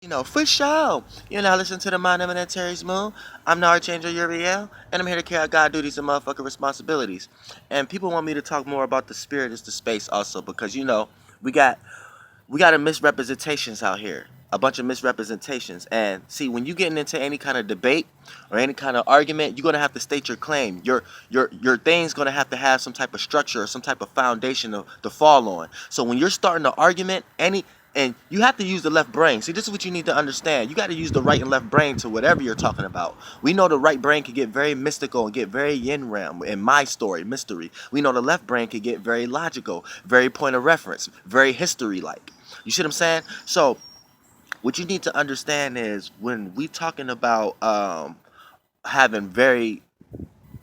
For sure. Listen to the Mind Eminentary's Moon. I'm the Archangel Uriel, and I'm here to carry out God duties and motherfucking responsibilities. And people want me to talk more about the spirit is the space also because we got we got a misrepresentations out here. A bunch of misrepresentations. And see, when you getting into any kind of debate or any kind of argument, you're gonna have to state your claim. Your thing's gonna have to have some type of structure or some type of foundation to fall on. So when you're starting an argument, and you have to use the left brain. See, this is what you need to understand. You got to use the right and left brain to whatever you're talking about. We know the right brain can get very mystical and get very yin realm in my story, mystery. We know the left brain can get very logical, very point of reference, very history like. You see what I'm saying? So what you need to understand is when we talking about having very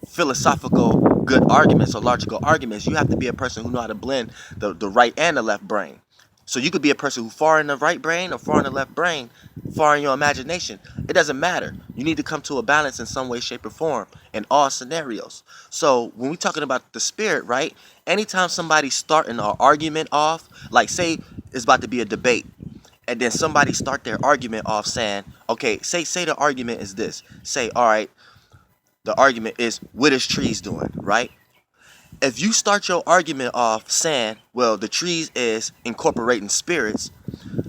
philosophical good arguments or logical arguments, you have to be a person who know how to blend the right and the left brain. So you could be a person who far in the right brain or far in the left brain, far in your imagination. It doesn't matter. You need to come to a balance in some way, shape, or form in all scenarios. So when we're talking about the spirit, right? Anytime somebody's starting an argument off, like say it's about to be a debate, and then somebody start their argument off saying, okay, say the argument is this. Say, all right, the argument is what is trees doing, right? If you start your argument off saying, well, the trees is incorporating spirits,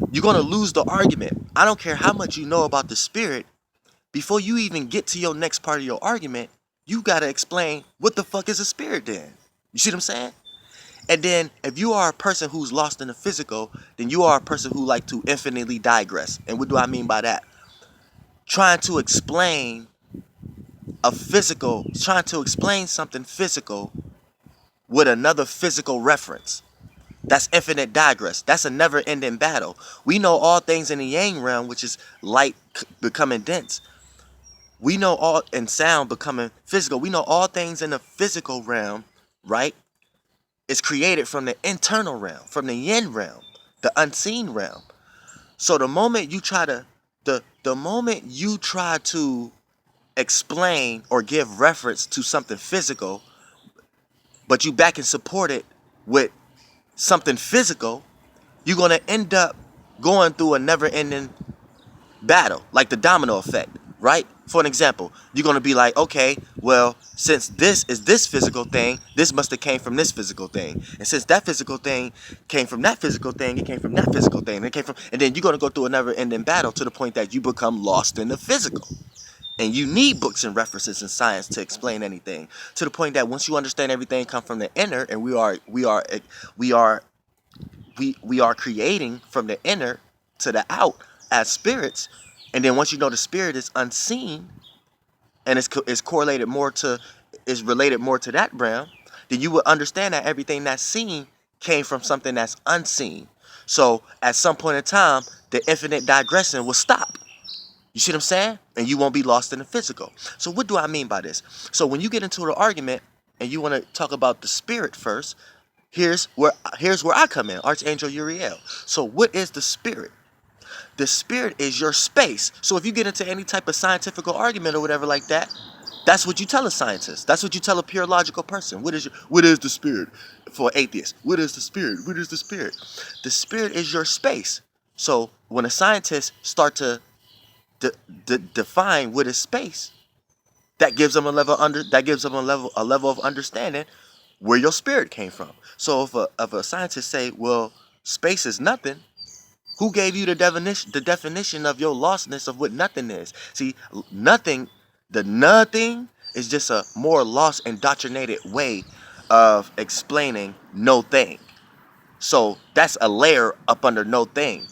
you're going to lose the argument. I don't care how much you know about the spirit. Before you even get to your next part of your argument, you got to explain what the fuck is a spirit then. You see what I'm saying? And then if you are a person who's lost in the physical, then you are a person who like to infinitely digress. And what do I mean by that? Trying to explain trying to explain something physical with another physical reference. That's infinite digress. That's a never-ending battle. We know all things in the yang realm, which is light becoming dense. We know all in sound becoming physical. We know all things in the physical realm, right? Is created from the internal realm, from the yin realm, the unseen realm. So the moment you try to explain or give reference to something physical, but you back and support it with something physical, you're going to end up going through a never-ending battle, like the domino effect, right? For an example, you're going to be like, okay, well, since this is this physical thing, this must have came from this physical thing. And since that physical thing came from that physical thing, it came from that physical thing, and then you're going to go through a never-ending battle to the point that you become lost in the physical. And you need books and references in science to explain anything. To the point that once you understand everything come from the inner, and we are creating from the inner to the out as spirits. And then once you know the spirit is unseen and is correlated more to is related more to that realm, then you will understand that everything that's seen came from something that's unseen. So at some point in time, the infinite digression will stop. You see what I'm saying? And you won't be lost in the physical. So what do I mean by this? So when you get into the argument and you want to talk about the spirit first, here's where I come in, Archangel Uriel. So what is the spirit? The spirit is your space. So if you get into any type of scientific argument or whatever like that, that's what you tell a scientist. That's what you tell a pure logical person. What is the spirit? For an atheist, what is the spirit? What is the spirit? The spirit is your space. So when a scientist start to define what is space, that gives them a level of understanding where your spirit came from. So if a scientist say, well, space is nothing, who gave you the definition of your lostness of what nothing is? See, the nothing is just a more lost, indoctrinated way of explaining no thing. So that's a layer up under no thing.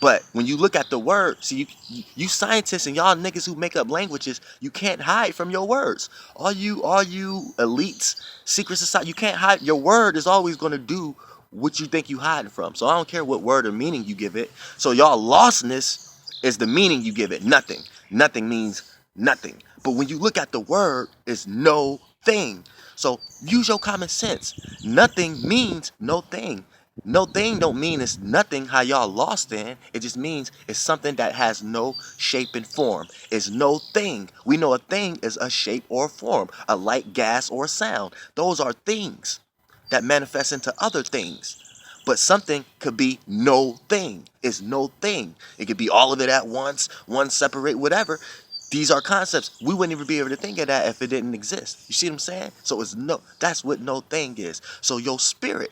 But when you look at the word, see, you scientists and y'all niggas who make up languages, you can't hide from your words. All you elites, secret society, you can't hide. Your word is always going to do what you think you hiding from. So I don't care what word or meaning you give it. So y'all lostness is the meaning you give it. Nothing. Nothing means nothing. But when you look at the word, it's no thing. So use your common sense. Nothing means no thing. No thing don't mean it's nothing how y'all lost in. It just means it's something that has no shape and form. It's no thing. We know a thing is a shape or form, a light, gas, or sound. Those are things that manifest into other things. But something could be no thing. It's no thing. It could be all of it at once, one separate, whatever. These are concepts. We wouldn't even be able to think of that if it didn't exist. You see what I'm saying? So it's no, that's what no thing is. So your spirit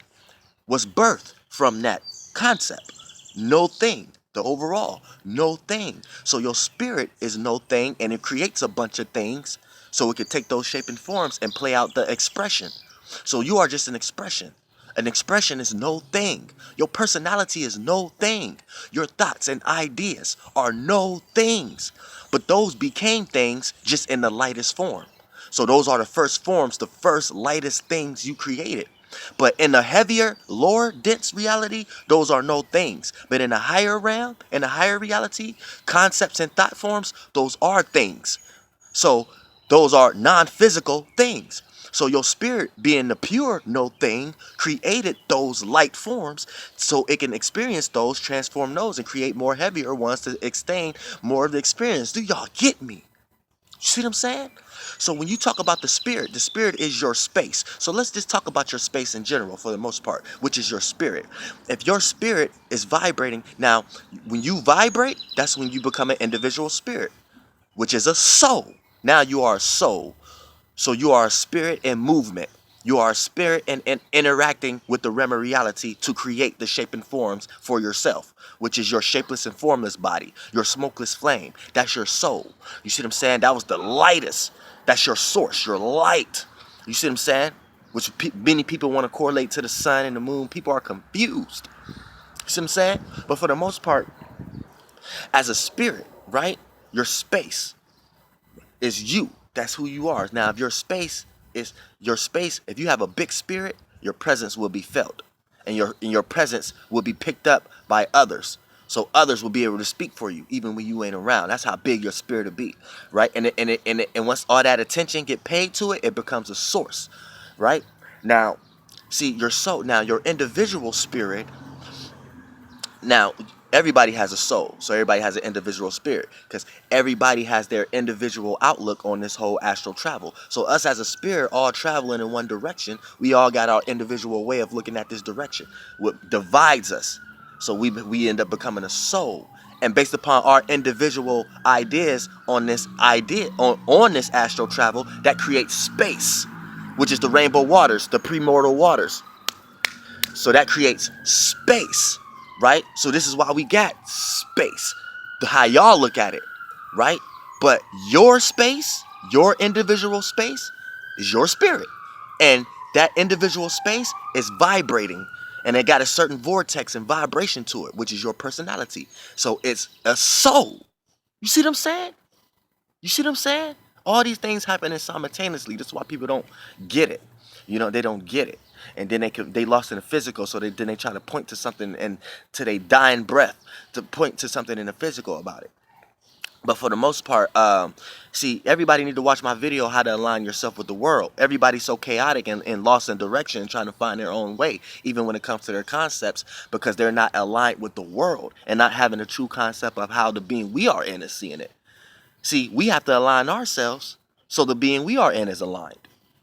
was birthed from that concept. No thing. The overall, no thing. So your spirit is no thing, and it creates a bunch of things so it could take those shape and forms and play out the expression. So you are just an expression. An expression is no thing. Your personality is no thing. Your thoughts and ideas are no things. But those became things just in the lightest form. So those are the first forms, the first lightest things you created. But in the heavier, lower, dense reality, those are no things. But in the higher realm, in the higher reality, concepts and thought forms, those are things. So those are non-physical things. So your spirit, being the pure no thing, created those light forms so it can experience those, transform those, and create more heavier ones to extend more of the experience. Do y'all get me? You see what I'm saying? So when you talk about the spirit is your space. So let's just talk about your space in general for the most part, which is your spirit. If your spirit is vibrating, now when you vibrate, that's when you become an individual spirit, which is a soul. Now you are a soul. So you are a spirit in movement. You are a spirit and interacting with the realm of reality to create the shape and forms for yourself, which is your shapeless and formless body, your smokeless flame. That's your soul. You see what I'm saying? That was the lightest. That's your source, your light. You see what I'm saying? Which many people want to correlate to the sun and the moon. People are confused. You see what I'm saying? But for the most part, as a spirit, right? Your space is you. That's who you are. Now, if your space is your space, if you have a big spirit, your presence will be felt, and your presence will be picked up by others. So others will be able to speak for you, even when you ain't around. That's how big your spirit will be, right? And once all that attention get paid to it, it becomes a source, right? Now, see your soul. Now, your individual spirit. Now, everybody has a soul, so everybody has an individual spirit because everybody has their individual outlook on this whole astral travel. So us as a spirit all traveling in one direction, we all got our individual way of looking at this direction. What divides us, so we end up becoming a soul. And based upon our individual ideas on this on this astral travel, that creates space, which is the rainbow waters, the premortal waters. So that creates space, right? So this is why we got space, how y'all look at it, right? But your space, your individual space, is your spirit. And that individual space is vibrating. And it got a certain vortex and vibration to it, which is your personality. So it's a soul. You see what I'm saying? You see what I'm saying? All these things happening simultaneously. That's why people don't get it. You know, they don't get it. And then they lost in the physical, so then they try to point to something and to their dying breath to point to something in the physical about it. But for the most part, see, everybody need to watch my video, how to align yourself with the world. Everybody's so chaotic and lost in direction, trying to find their own way, even when it comes to their concepts, because they're not aligned with the world and not having a true concept of how the being we are in is seeing it. See, we have to align ourselves so the being we are in is aligned.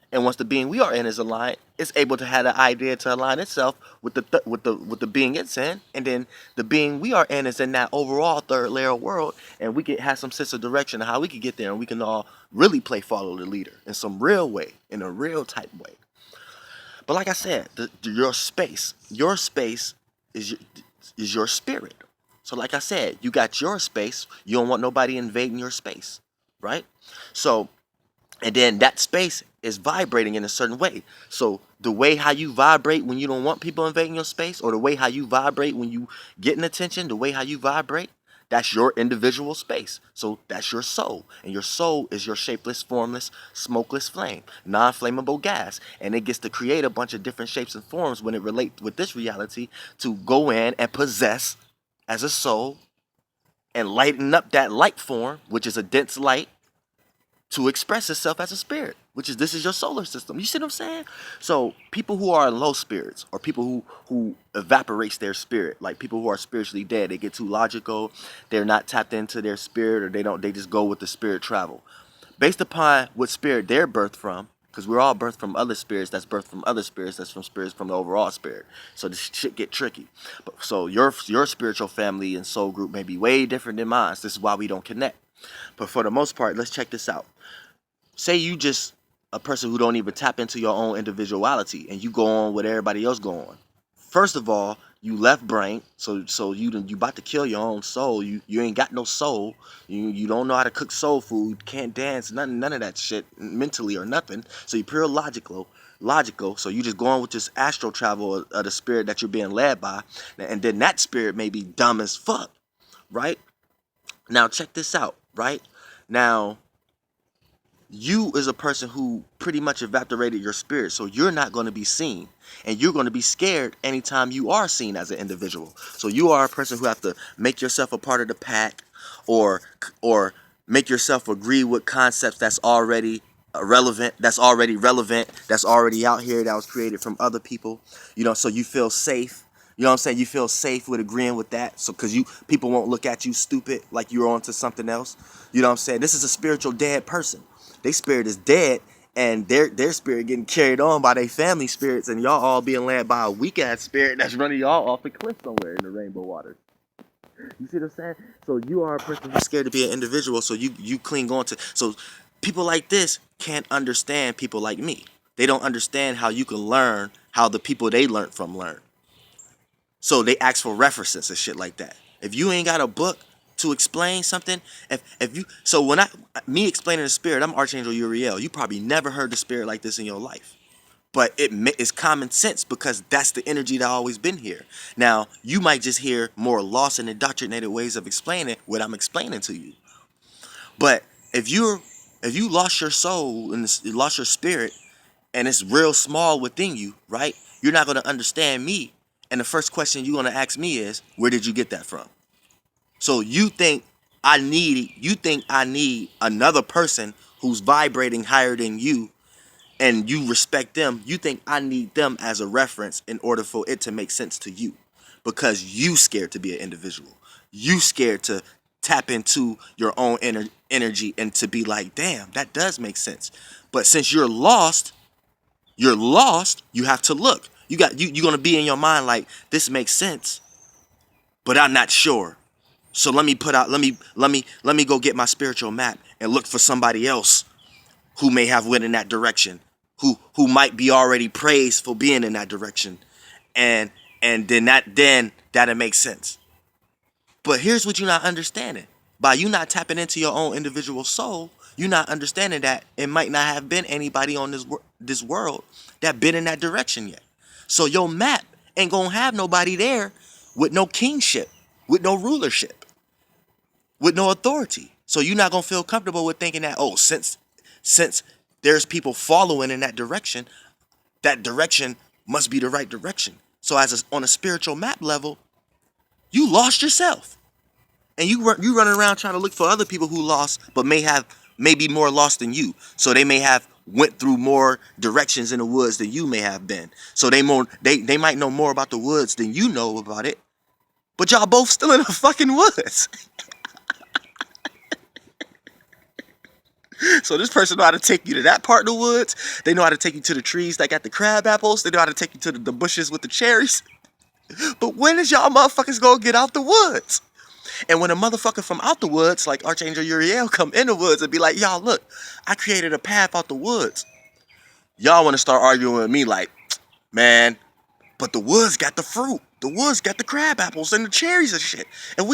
And once the being we are in is aligned, it's able to have the idea to align itself with the being it's in, and then the being we are in is in that overall third layer world, and we can have some sense of direction of how we can get there, and we can all really play follow the leader in some real way, in a real type way. But like I said, your space is your spirit. So like I said, you got your space. You don't want nobody invading your space, right? So, and then that space is vibrating in a certain way. So the way how you vibrate when you don't want people invading your space, or the way how you vibrate when you getting attention, the way how you vibrate, that's your individual space. So that's your soul. And your soul is your shapeless, formless, smokeless flame, non-flammable gas. And it gets to create a bunch of different shapes and forms when it relates with this reality to go in and possess as a soul and lighten up that light form, which is a dense light, to express itself as a spirit, which is this is your solar system. You see what I'm saying? So people who are in low spirits, or people who evaporates their spirit, like people who are spiritually dead, they get too logical, they're not tapped into their spirit, or they just go with the spirit travel. Based upon what spirit they're birthed from, Because we're all birthed from other spirits that's birthed from other spirits that's from spirits from the overall spirit. So this shit get tricky. But so your spiritual family and soul group may be way different than mine. This is why we don't connect. But for the most part, let's check this out. Say you just a person who don't even tap into your own individuality and you go on what everybody else go on. First of all, you left brain, so you about to kill your own soul. You ain't got no soul. You don't know how to cook soul food, can't dance, none of that shit mentally or nothing. So you're pure logical. So you just going with this astral travel of the spirit that you're being led by, and then that spirit may be dumb as fuck, right? Now check this out, right? Now you is a person who pretty much evaporated your spirit, so you're not going to be seen, and you're going to be scared anytime you are seen as an individual. So you are a person who have to make yourself a part of the pack, or make yourself agree with concepts that's already relevant, that's already out here, that was created from other people, so you feel safe. You know what I'm saying? You feel safe with agreeing with that. So because people won't look at you stupid like you're on to something else. You know what I'm saying? This is a spiritual dead person. Their spirit is dead, and their spirit getting carried on by their family spirits, and y'all all being led by a weak ass spirit that's running y'all off a cliff somewhere in the rainbow waters. You see what I'm saying? So you are a person who's scared to be an individual, so you cling on to. So people like this can't understand people like me. They don't understand how you can learn how the people they learned from learn. So they ask for references and shit like that. If you ain't got a book to explain something, if you so when me explaining the spirit, I'm Archangel Uriel. You probably never heard the spirit like this in your life. But it's common sense because that's the energy that always been here. Now, you might just hear more lost and indoctrinated ways of explaining what I'm explaining to you. But if you lost your soul and you lost your spirit, and it's real small within you, right? You're not going to understand me. And the first question you're going to ask me is, where did you get that from? So you think I need another person who's vibrating higher than you, and you respect them. You think I need them as a reference in order for it to make sense to you, because you scared to be an individual. You scared to tap into your own energy and to be like, damn, that does make sense. But since you're lost, you have to look. You're gonna be in your mind like, this makes sense, but I'm not sure. So let me go get my spiritual map and look for somebody else who may have went in that direction, who might be already praised for being in that direction. And then that'll make sense. But here's what you're not understanding. By you not tapping into your own individual soul, you're not understanding that it might not have been anybody on this world that been in that direction yet. So your map ain't gonna have nobody there with no kingship, with no rulership, with no authority. So you're not gonna feel comfortable with thinking that, oh, since there's people following in that direction must be the right direction. So on a spiritual map level, you lost yourself. And you running around trying to look for other people who lost, but may be more lost than you. So they may have went through more directions in the woods than you may have been. So they might know more about the woods than you know about it. But y'all both still in the fucking woods. So this person know how to take you to that part of the woods. They know how to take you to the trees that got the crab apples. They know how to take you to the bushes with the cherries. But when is y'all motherfuckers gonna get out the woods? And when a motherfucker from out the woods, like Archangel Uriel, come in the woods and be like, y'all, look, I created a path out the woods. Y'all want to start arguing with me like, man, but the woods got the fruit. The woods got the crab apples and the cherries and shit. And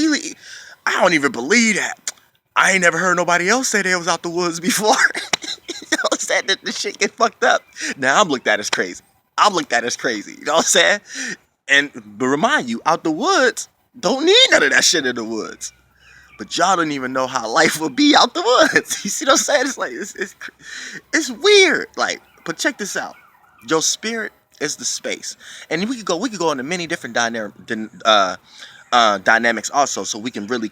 I don't even believe that. I ain't never heard nobody else say they was out the woods before. You know what I'm saying? That the shit get fucked up. Now I'm looked at as crazy. You know what I'm saying? But remind you, out the woods, don't need none of that shit in the woods. But y'all don't even know how life would be out the woods. You see what I'm saying? It's like, it's weird. Like, but check this out. Your spirit is the space. And we could go into many different dynamics also, so we can really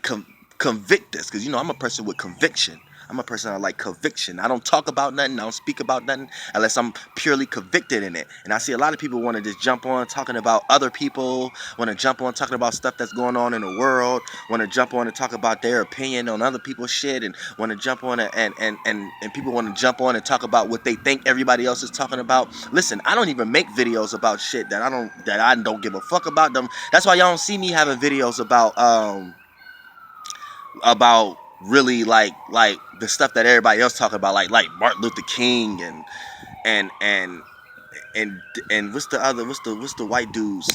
convict this. Because, I'm a person with conviction. I'm a person of like conviction. I don't talk about nothing. I don't speak about nothing unless I'm purely convicted in it. And I see a lot of people want to just jump on talking about other people, want to jump on talking about stuff that's going on in the world, want to jump on and talk about their opinion on other people's shit, and want to jump on and people want to jump on and talk about what they think everybody else is talking about. Listen, I don't even make videos about shit that I don't give a fuck about them. That's why y'all don't see me having videos about really like the stuff that everybody else talking about, like Martin Luther King and and and what's the white dudes,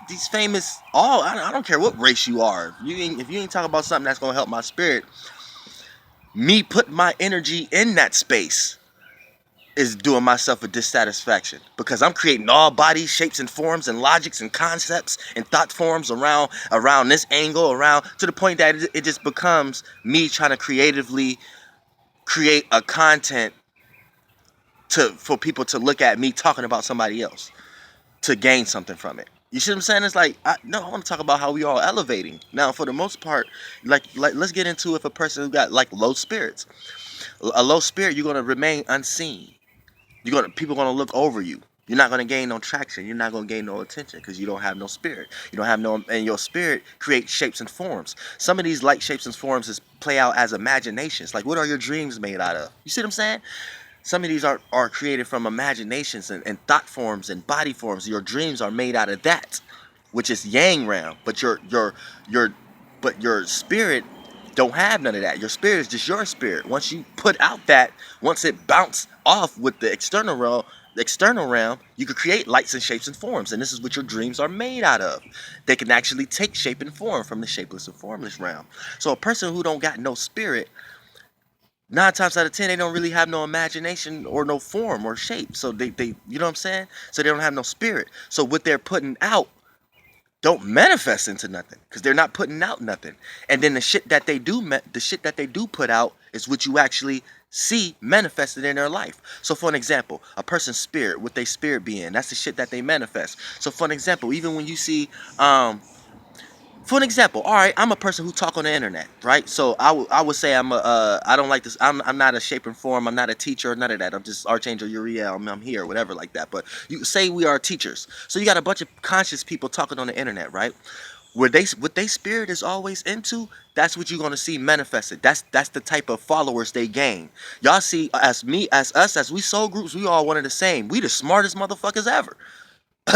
these famous, all I don't care what race you are, if you ain't talking about something that's gonna help my spirit, me put my energy in that space is doing myself a dissatisfaction, because I'm creating all bodies, shapes, and forms, and logics, and concepts, and thought forms around this angle, around to the point that it just becomes me trying to creatively create a content for people to look at me talking about somebody else to gain something from it. You see what I'm saying? It's like, no, I want to talk about how we all elevating. Now, for the most part, like let's get into if a person who got like low spirits. A low spirit, you're gonna remain unseen. People gonna look over you. You're not gonna gain no traction. You're not gonna gain no attention because you don't have no spirit. You don't have no, and your spirit creates shapes and forms. Some of these light shapes and forms is play out as imaginations. Like, what are your dreams made out of? You see what I'm saying? Some of these are created from imaginations and thought forms and body forms. Your dreams are made out of that, which is yang realm. But your spirit don't have none of that. Your spirit is just your spirit. Once you put out that, once it bounce off with the external realm, you can create lights and shapes and forms. And this is what your dreams are made out of. They can actually take shape and form from the shapeless and formless realm. So a person who don't got no spirit, 9 times out of 10, they don't really have no imagination or no form or shape. So they you know what I'm saying? So they don't have no spirit. So what they're putting out don't manifest into nothing, because they're not putting out nothing. And then the shit that they do put out is what you actually see manifested in their life. So for an example, a person's spirit, what they spirit being, that's the shit that they manifest. So for an example, even when you see for an example, all right, I'm a person who talk on the internet, right? So I would say I don't like this. I'm not a shape and form. I'm not a teacher, none of that. I'm just Archangel Uriel. I'm here, whatever, like that. But you say we are teachers, so you got a bunch of conscious people talking on the internet, right? What they spirit is always into, that's what you're gonna see manifested. That's the type of followers they gain. Y'all see, as us, as we soul groups, we all one of the same. We the smartest motherfuckers ever.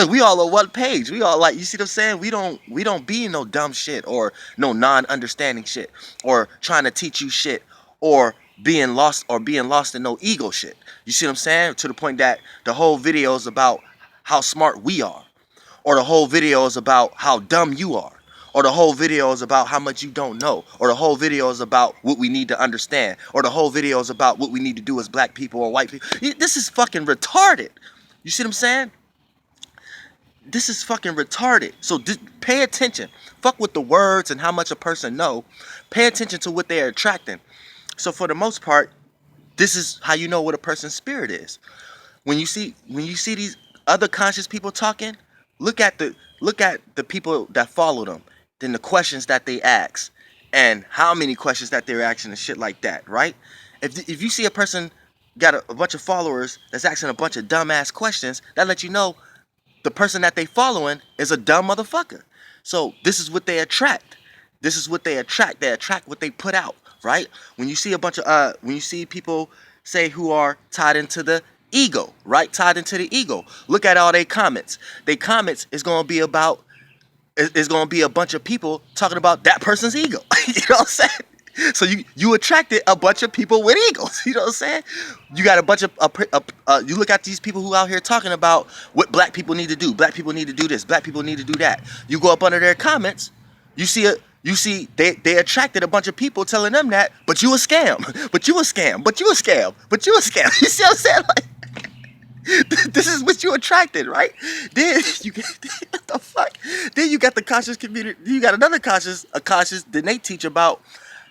We all on one page. We all like, you see what I'm saying? We don't be no dumb shit or no non-understanding shit or trying to teach you shit or being lost in no ego shit. You see what I'm saying? To the point that the whole video is about how smart we are, or the whole video is about how dumb you are, or the whole video is about how much you don't know, or the whole video is about what we need to understand, or the whole video is about what we need to do as black people or white people. This is fucking retarded. You see what I'm saying? This is fucking retarded. So pay attention. Fuck with the words and how much a person know. Pay attention to what they are attracting. So for the most part, this is how you know what a person's spirit is. When you see these other conscious people talking, look at the people that follow them, then the questions that they ask, and how many questions that they're asking and shit like that, right? If you see a person got a bunch of followers that's asking a bunch of dumbass questions, that lets you know the person that they following is a dumb motherfucker. So this is what they attract. This is what they attract. They attract what they put out, right? When you see a bunch of when you see people say who are tied into the ego, right? Tied into the ego. Look at all their comments. Their comments is gonna be about is gonna be a bunch of people talking about that person's ego. You know what I'm saying? So you attracted a bunch of people with egos. You know what I'm saying? You got a bunch of you look at these people who out here talking about what black people need to do. Black people need to do this. Black people need to do that. You go up under their comments, you see they attracted a bunch of people telling them that, but you a scam, but you a scam, but you a scam, but you a scam. You see what I'm saying? Like, this is what you attracted, right? Then you get what the fuck? Then you got the conscious community. You got another conscious, Then they teach about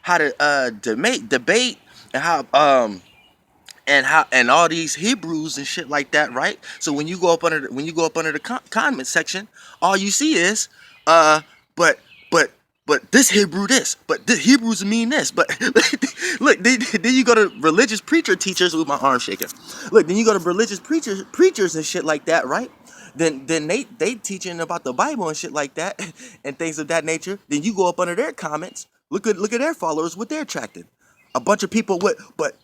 how to debate, and and all these Hebrews and shit like that, right? So when you go up under the comment section, all you see is but but this Hebrew this, but the Hebrews mean this, but look, then you go to religious preacher teachers with my arm shaking. Look, then you go to religious preachers and shit like that, right? Then they teaching about the Bible and shit like that and things of that nature. Then you go up under their comments, look at their followers, what they're attracting. A bunch of people with, but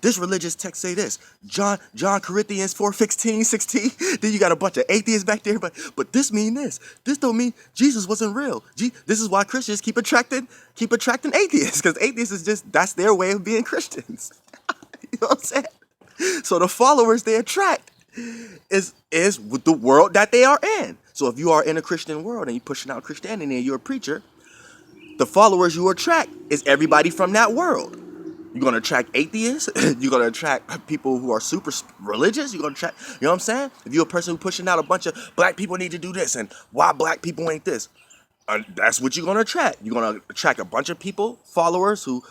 this religious text say this. John Corinthians 4:16. Then you got a bunch of atheists back there, but this mean this. This don't mean Jesus wasn't real. This is why Christians keep attracting atheists, because atheists is just, that's their way of being Christians. You know what I'm saying? So the followers they attract is with the world that they are in. So if you are in a Christian world and you're pushing out Christianity and you're a preacher, the followers you attract is everybody from that world. You're going to attract atheists. You're going to attract people who are super religious. You're going to attract, you know what I'm saying? If you're a person who's pushing out a bunch of black people need to do this and why black people ain't this, that's what you're going to attract. You're going to attract a bunch of people, followers who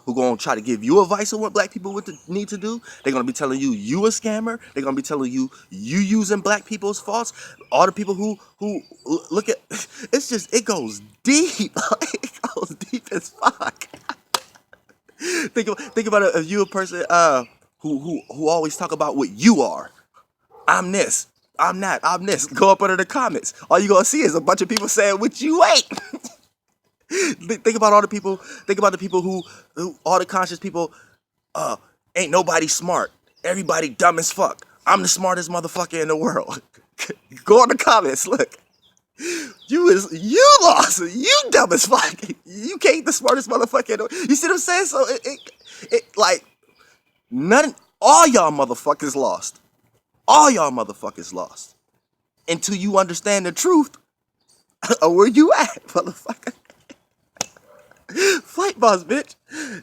going to try to give you advice on what black people need to do. They're going to be telling you a scammer. They're going to be telling you using black people's faults. All the people who look at, it's just, it goes deep. It goes deep as fuck. Think about it, if you a person who always talk about what you are. I'm this. I'm not. I'm this. Go up under the comments. All you gonna see is a bunch of people saying what you ain't. Think about all the people. Think about the people who all the conscious people. Ain't nobody smart. Everybody dumb as fuck. I'm the smartest motherfucker in the world. Go in the comments. Look. You lost. You dumb as fuck. You can't the smartest motherfucker in the world. You see what I'm saying? So it like all y'all motherfuckers lost. All y'all motherfuckers lost. Until you understand the truth of where you at, motherfucker. Flight boss, bitch.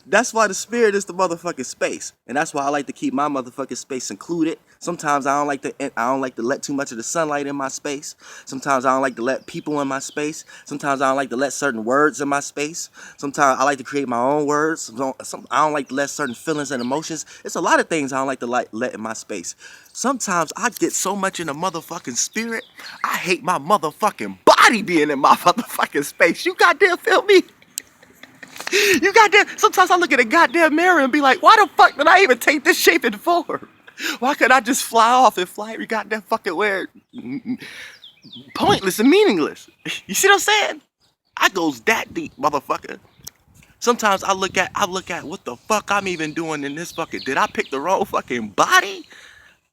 That's why the spirit is the motherfucking space. And that's why I like to keep my motherfucking space included. Sometimes I don't like to let too much of the sunlight in my space. Sometimes I don't like to let people in my space. Sometimes I don't like to let certain words in my space. Sometimes I like to create my own words. I don't like to let certain feelings and emotions. It's a lot of things I don't like to let in my space. Sometimes I get so much in the motherfucking spirit, I hate my motherfucking body being in my motherfucking space. You goddamn feel me? You goddamn, sometimes I look at a goddamn mirror and be like, why the fuck did I even take this shape and form? Why could I just fly off and fly every goddamn fucking where? Pointless and meaningless. You see what I'm saying? I goes that deep, motherfucker. Sometimes I look at what the fuck I'm even doing in this fucking, did I pick the wrong fucking body?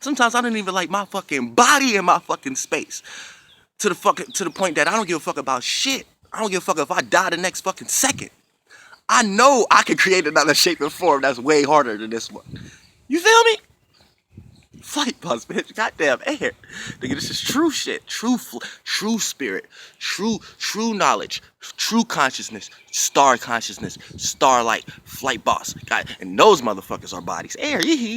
Sometimes I don't even like my fucking body in my fucking space. To the point that I don't give a fuck about shit. I don't give a fuck if I die the next fucking second. I know I can create another shape and form that's way harder than this one. You feel me? Flight bus, bitch. Goddamn air. Nigga, this is true shit. True spirit. True knowledge. True consciousness. Star consciousness. Starlight. Flight boss. God, and those motherfuckers are bodies. Air,